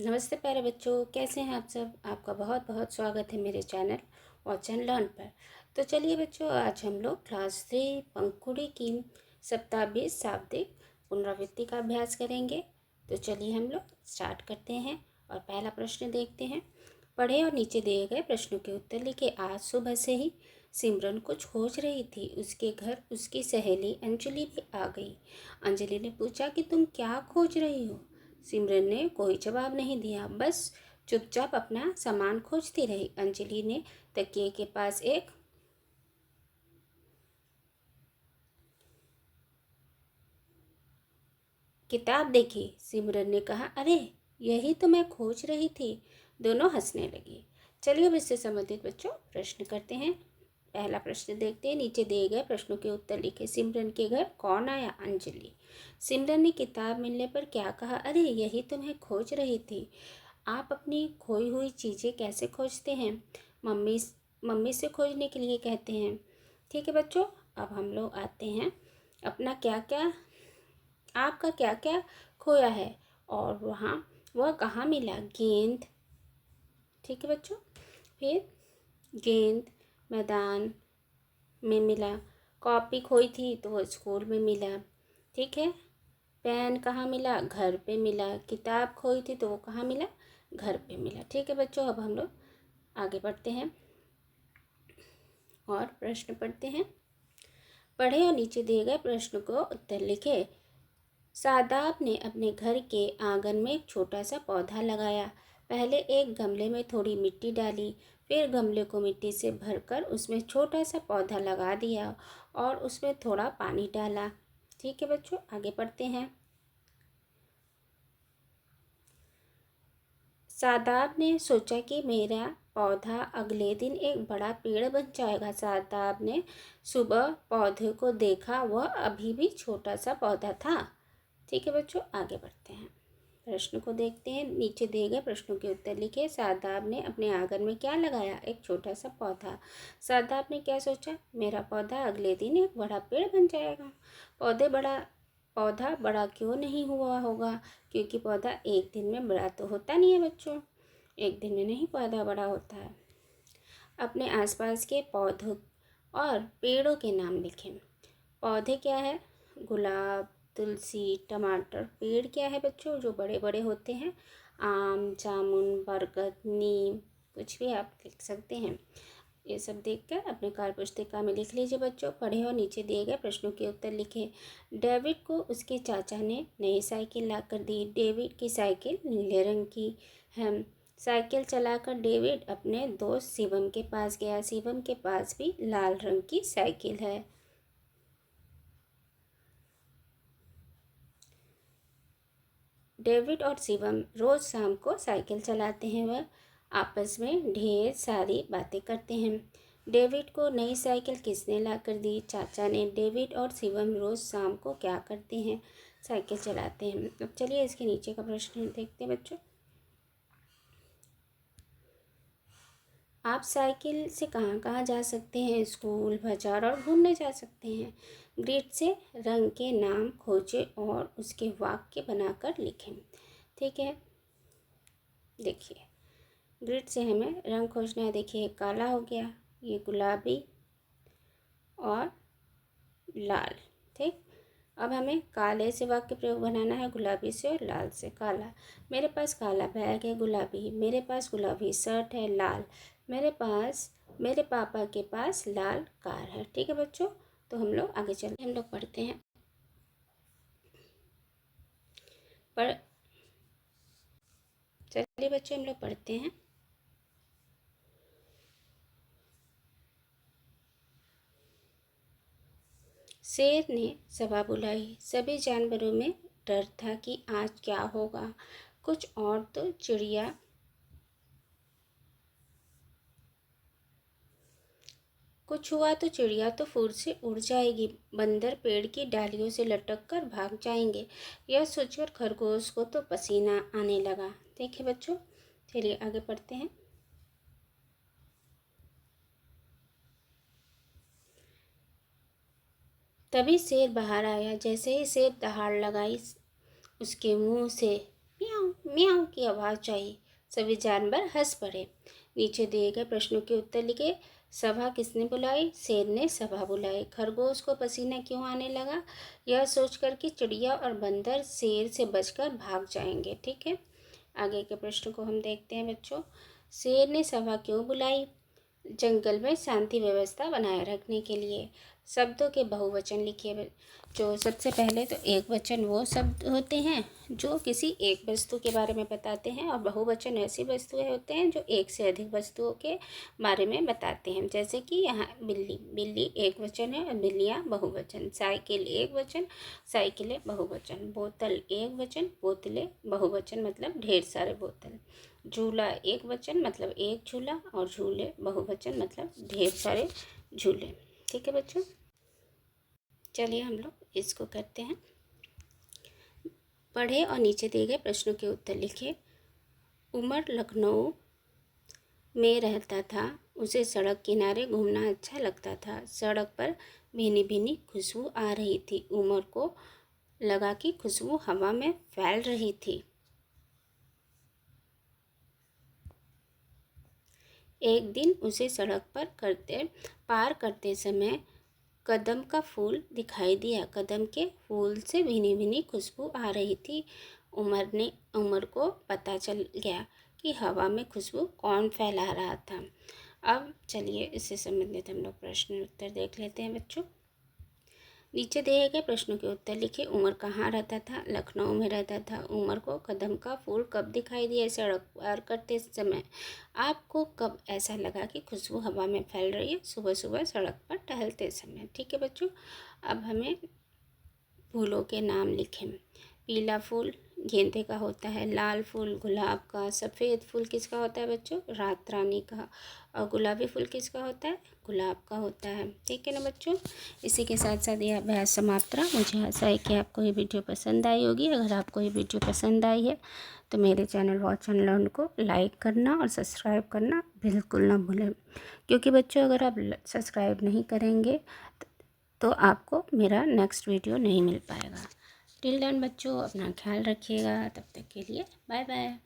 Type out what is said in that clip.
नमस्ते प्यारे बच्चों, कैसे हैं आप सब। आपका बहुत बहुत स्वागत है मेरे चैनल वॉच एंड लर्न पर। तो चलिए बच्चों, आज हम लोग क्लास 3 पंखुड़ी की सप्ताह 20 शाब्दिक पुनरावृत्ति का अभ्यास करेंगे। तो चलिए हम लोग स्टार्ट करते हैं और पहला प्रश्न देखते हैं। पढ़े और नीचे दिए गए प्रश्नों के उत्तर लिखे। आज सुबह से ही सिमरन कुछ खोज रही थी। उसके घर उसकी सहेली अंजलि भी आ गई। अंजलि ने पूछा कि तुम क्या खोज रही हो। सिमरन ने कोई जवाब नहीं दिया, बस चुपचाप अपना सामान खोजती रही। अंजलि ने तकिए के पास एक किताब देखी। सिमरन ने कहा, अरे यही तो मैं खोज रही थी। दोनों हंसने लगी। चलिए अब इससे संबंधित बच्चों प्रश्न करते हैं। पहला प्रश्न देखते हैं। नीचे दिए गए प्रश्नों के उत्तर लिखे। सिमरन के घर कौन आया? अंजलि। सिमरन ने किताब मिलने पर क्या कहा? अरे यही तो मैं खोज रही थी। आप अपनी खोई हुई चीज़ें कैसे खोजते हैं? मम्मी मम्मी से खोजने के लिए कहते हैं। ठीक है बच्चों, अब हम लोग आते हैं अपना क्या क्या आपका क्या क्या खोया है और वह कहाँ मिला? गेंद। ठीक है बच्चों, फिर गेंद मैदान में मिला। कॉपी खोई थी तो वो स्कूल में मिला। ठीक है, पेन कहाँ मिला? घर पे मिला। किताब खोई थी तो वो कहाँ मिला? घर पे मिला। ठीक है बच्चों, अब हम लोग आगे बढ़ते हैं और प्रश्न पढ़ते हैं। पढ़े और नीचे दिए गए प्रश्न को उत्तर लिखे। शादाब ने अपने घर के आंगन में एक छोटा सा पौधा लगाया। पहले एक गमले में थोड़ी मिट्टी डाली, फिर गमले को मिट्टी से भरकर उसमें छोटा सा पौधा लगा दिया और उसमें थोड़ा पानी डाला। ठीक है बच्चों, आगे पढ़ते हैं। शादाब ने सोचा कि मेरा पौधा अगले दिन एक बड़ा पेड़ बन जाएगा। शादाब ने सुबह पौधे को देखा, वह अभी भी छोटा सा पौधा था। ठीक है बच्चों, आगे बढ़ते हैं। प्रश्न को देखते हैं। नीचे दिए गए प्रश्नों के उत्तर लिखे। शादाब ने अपने आंगन में क्या लगाया? एक छोटा सा पौधा। शादाब ने क्या सोचा? मेरा पौधा अगले दिन एक बड़ा पेड़ बन जाएगा। पौधा बड़ा क्यों नहीं हुआ होगा? क्योंकि पौधा एक दिन में बड़ा तो होता नहीं है बच्चों। एक दिन में नहीं पौधा बड़ा होता है। अपने आसपास के पौधों और पेड़ों के नाम लिखें। पौधे क्या है? गुलाब, तुलसी, टमाटर। पेड़ क्या है बच्चों? जो बड़े बड़े होते हैं। आम, जामुन, बरगद, नीम, कुछ भी आप लिख सकते हैं। ये सब देखकर अपने कार्य पुस्तिका में लिख लीजिए बच्चों। पढ़े और नीचे दिए गए प्रश्नों के उत्तर लिखे। डेविड को उसके चाचा ने नई साइकिल ला कर दी। डेविड की साइकिल नीले रंग की है। साइकिल चलाकर डेविड अपने दोस्त शिवम के पास गया। शिवम के पास भी लाल रंग की साइकिल है। डेविड और शिवम रोज शाम को साइकिल चलाते हैं। वह आपस में ढेर सारी बातें करते हैं। डेविड को नई साइकिल किसने ला कर दी? चाचा ने। डेविड और शिवम रोज शाम को क्या करते हैं? साइकिल चलाते हैं। अब चलिए इसके नीचे का प्रश्न देखते हैं बच्चों। आप साइकिल से कहाँ कहाँ जा सकते हैं? स्कूल, बाजार और घूमने जा सकते हैं। ग्रिड से रंग के नाम खोजें और उसके वाक्य बनाकर लिखें। ठीक है, देखिए ग्रिड से हमें रंग खोजना है। देखिए काला हो गया, ये गुलाबी और लाल। ठीक, अब हमें काले से वाक्य प्रयोग बनाना है, गुलाबी से और लाल से। काला, मेरे पास काला बैग है। गुलाबी, मेरे पास गुलाबी शर्ट है। लाल, मेरे पापा के पास लाल कार है। ठीक है बच्चों, तो हम लोग आगे चलते हम लोग पढ़ते हैं। चलिए बच्चों हम लोग पढ़ते हैं। शेर ने सभा बुलाई। सभी जानवरों में डर था कि आज क्या होगा। कुछ और तो चिड़िया कुछ हुआ तो चिड़िया तो फुर से उड़ जाएगी। बंदर पेड़ की डालियों से लटक कर भाग जाएंगे। यह सोचकर खरगोश को तो पसीना आने लगा। देखिए बच्चों, चलिए आगे पढ़ते हैं। तभी शेर बाहर आया। जैसे ही शेर दहाड़ लगाई, उसके मुंह से म्याऊं म्याऊं की आवाज़ आई। सभी जानवर हंस पड़े। नीचे दिए गए प्रश्नों के उत्तर लिखे। सभा किसने बुलाई? शेर ने सभा बुलाई। खरगोश को पसीना क्यों आने लगा? यह सोचकर कि चिड़िया और बंदर शेर से बचकर भाग जाएंगे। ठीक है, आगे के प्रश्न को हम देखते हैं बच्चों। शेर ने सभा क्यों बुलाई? जंगल में शांति व्यवस्था बनाए रखने के लिए। शब्दों के बहुवचन लिखिए। जो सबसे पहले तो एक वचन वो शब्द होते हैं जो किसी एक वस्तु के बारे में बताते हैं, और बहुवचन ऐसी वस्तुएं होते हैं जो एक से अधिक वस्तुओं के बारे में बताते हैं। जैसे कि यहाँ बिल्ली, बिल्ली एक वचन है और बिल्लियाँ बहुवचन। साइकिल एक वचन, साइकिलें बहुवचन। बोतल एक वचन, बोतलें बहुवचन मतलब ढेर सारे बोतल। झूला एक वचन मतलब एक झूला, और झूले बहुवचन मतलब ढेर सारे झूले। ठीक है बच्चों, चलिए हम लोग इसको करते हैं। पढ़े और नीचे दिए गए प्रश्नों के उत्तर लिखिए। उमर लखनऊ में रहता था। उसे सड़क किनारे घूमना अच्छा लगता था। सड़क पर भीनी भीनी खुशबू आ रही थी। उमर को लगा कि खुशबू हवा में फैल रही थी। एक दिन उसे सड़क पर पार करते समय कदम का फूल दिखाई दिया। कदम के फूल से भीनी भीनी खुशबू आ रही थी। उमर को पता चल गया कि हवा में खुशबू कौन फैला रहा था। अब चलिए इससे संबंधित हम लोग प्रश्न उत्तर देख लेते हैं बच्चों। नीचे दिए गए प्रश्नों के उत्तर लिखिए। उमर कहाँ रहता था? लखनऊ में रहता था। उमर को कदम का फूल कब दिखाई दिया? सड़क पार करते समय। आपको कब ऐसा लगा कि खुशबू हवा में फैल रही है? सुबह सुबह सड़क पर टहलते समय। ठीक है बच्चों, अब हमें फूलों के नाम लिखें। पीला फूल गेंदे का होता है। लाल फूल गुलाब का। सफ़ेद फूल किसका होता है बच्चों? रात रानी का। और गुलाबी फूल किसका होता है? गुलाब का होता है। ठीक है ना बच्चों, इसी के साथ साथ यह अभ्यास समाप्त रहा। मुझे आशा है कि आपको ये वीडियो पसंद आई होगी। अगर आपको ये वीडियो पसंद आई है तो मेरे चैनल वॉच एंड लर्न को लाइक करना और सब्सक्राइब करना बिल्कुल ना भूलें, क्योंकि बच्चों अगर आप सब्सक्राइब नहीं करेंगे तो आपको मेरा नेक्स्ट वीडियो नहीं मिल पाएगा। टिल देन बच्चों, अपना ख्याल रखिएगा। तब तक के लिए बाय बाय।